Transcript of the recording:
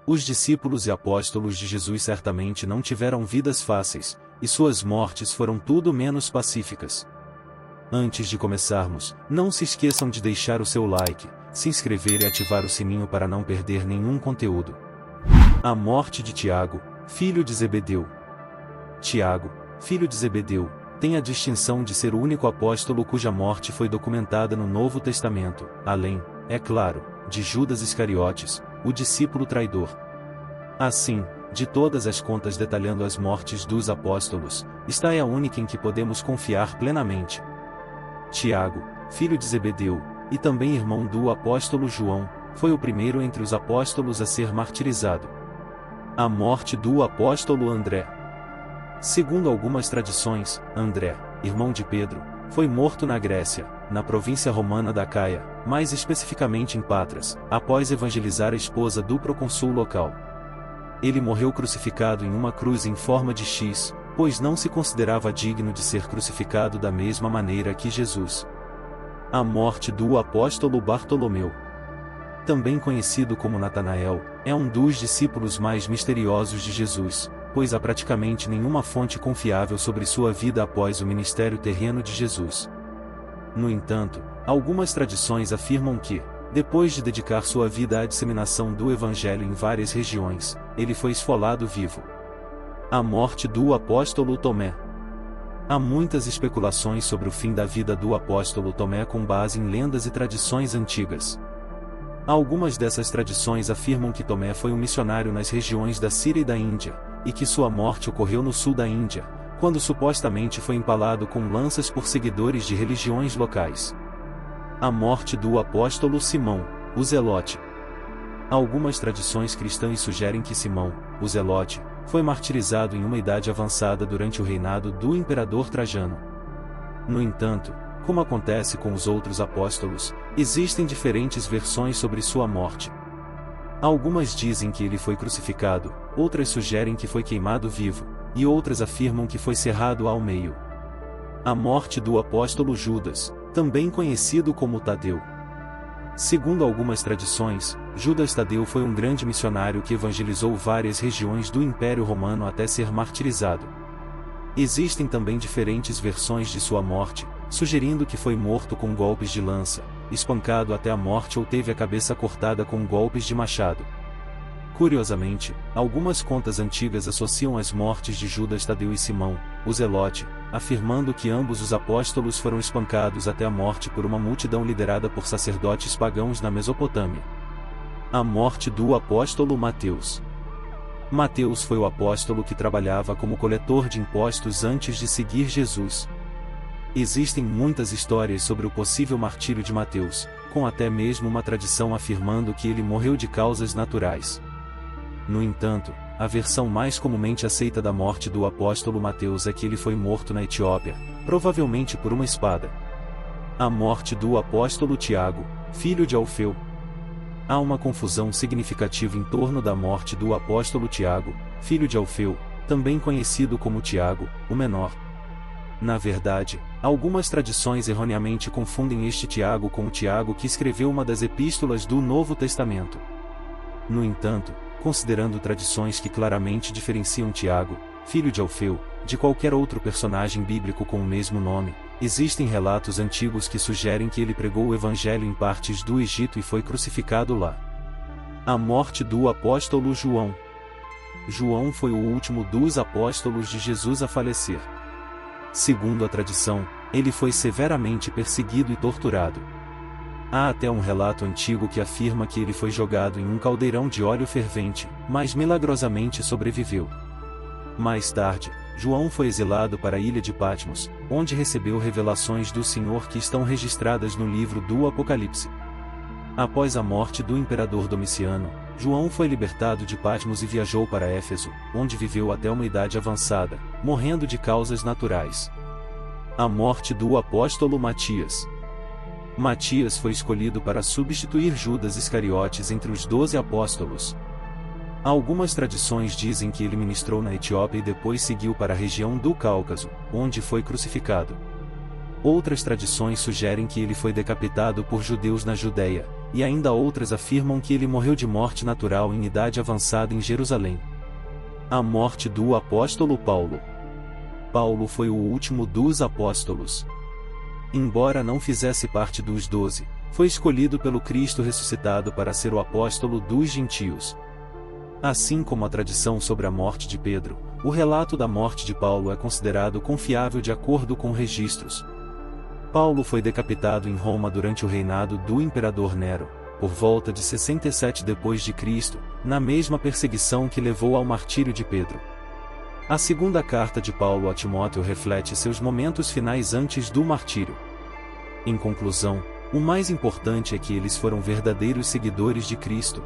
Os discípulos e apóstolos de Jesus certamente não tiveram vidas fáceis, e suas mortes foram tudo menos pacíficas. Antes de começarmos, não se esqueçam de deixar o seu like, se inscrever e ativar o sininho para não perder nenhum conteúdo. A morte de Tiago, filho de Zebedeu. Tiago, filho de Zebedeu, tem a distinção de ser o único apóstolo cuja morte foi documentada no Novo Testamento, além, é claro, de Judas Iscariotes, o discípulo traidor. Assim, de todas as contas detalhando as mortes dos apóstolos, esta é a única em que podemos confiar plenamente. Tiago, filho de Zebedeu, e também irmão do apóstolo João, foi o primeiro entre os apóstolos a ser martirizado. A morte do apóstolo André. Segundo algumas tradições, André, irmão de Pedro, foi morto na Grécia, na província romana da Acaia, mais especificamente em Patras, após evangelizar a esposa do procônsul local. Ele morreu crucificado em uma cruz em forma de X, pois não se considerava digno de ser crucificado da mesma maneira que Jesus. A morte do apóstolo Bartolomeu, também conhecido como Natanael, é um dos discípulos mais misteriosos de Jesus, pois há praticamente nenhuma fonte confiável sobre sua vida após o ministério terreno de Jesus. No entanto, algumas tradições afirmam que, depois de dedicar sua vida à disseminação do Evangelho em várias regiões, ele foi esfolado vivo. A morte do apóstolo Tomé. Há muitas especulações sobre o fim da vida do apóstolo Tomé com base em lendas e tradições antigas. Algumas dessas tradições afirmam que Tomé foi um missionário nas regiões da Síria e da Índia, e que sua morte ocorreu no sul da Índia, quando supostamente foi empalado com lanças por seguidores de religiões locais. A morte do apóstolo Simão, o Zelote. Algumas tradições cristãs sugerem que Simão, o Zelote, foi martirizado em uma idade avançada durante o reinado do imperador Trajano. No entanto, como acontece com os outros apóstolos, existem diferentes versões sobre sua morte. Algumas dizem que ele foi crucificado, outras sugerem que foi queimado vivo, e outras afirmam que foi cerrado ao meio. A morte do apóstolo Judas, também conhecido como Tadeu. Segundo algumas tradições, Judas Tadeu foi um grande missionário que evangelizou várias regiões do Império Romano até ser martirizado. Existem também diferentes versões de sua morte, sugerindo que foi morto com golpes de lança, espancado até a morte ou teve a cabeça cortada com golpes de machado. Curiosamente, algumas contas antigas associam as mortes de Judas Tadeu e Simão, o Zelote, afirmando que ambos os apóstolos foram espancados até a morte por uma multidão liderada por sacerdotes pagãos na Mesopotâmia. A morte do apóstolo Mateus. Mateus foi o apóstolo que trabalhava como coletor de impostos antes de seguir Jesus. Existem muitas histórias sobre o possível martírio de Mateus, com até mesmo uma tradição afirmando que ele morreu de causas naturais. No entanto, a versão mais comumente aceita da morte do apóstolo Mateus é que ele foi morto na Etiópia, provavelmente por uma espada. A morte do apóstolo Tiago, filho de Alfeu. Há uma confusão significativa em torno da morte do apóstolo Tiago, filho de Alfeu, também conhecido como Tiago, o Menor. Na verdade, algumas tradições erroneamente confundem este Tiago com o Tiago que escreveu uma das epístolas do Novo Testamento. No entanto, considerando tradições que claramente diferenciam Tiago, filho de Alfeu, de qualquer outro personagem bíblico com o mesmo nome, existem relatos antigos que sugerem que ele pregou o Evangelho em partes do Egito e foi crucificado lá. A morte do apóstolo João. João foi o último dos apóstolos de Jesus a falecer. Segundo a tradição, ele foi severamente perseguido e torturado. Há até um relato antigo que afirma que ele foi jogado em um caldeirão de óleo fervente, mas milagrosamente sobreviveu. Mais tarde, João foi exilado para a ilha de Patmos, onde recebeu revelações do Senhor que estão registradas no livro do Apocalipse. Após a morte do imperador Domiciano, João foi libertado de Patmos e viajou para Éfeso, onde viveu até uma idade avançada, morrendo de causas naturais. A morte do apóstolo Matias. Matias foi escolhido para substituir Judas Iscariotes entre os 12 apóstolos. Algumas tradições dizem que ele ministrou na Etiópia e depois seguiu para a região do Cáucaso, onde foi crucificado. Outras tradições sugerem que ele foi decapitado por judeus na Judéia, e ainda outras afirmam que ele morreu de morte natural em idade avançada em Jerusalém. A morte do apóstolo Paulo. Paulo foi o último dos apóstolos. Embora não fizesse parte dos 12, foi escolhido pelo Cristo ressuscitado para ser o apóstolo dos gentios. Assim como a tradição sobre a morte de Pedro, o relato da morte de Paulo é considerado confiável de acordo com registros. Paulo foi decapitado em Roma durante o reinado do imperador Nero, por volta de 67 d.C., na mesma perseguição que levou ao martírio de Pedro. A segunda carta de Paulo a Timóteo reflete seus momentos finais antes do martírio. Em conclusão, o mais importante é que eles foram verdadeiros seguidores de Cristo,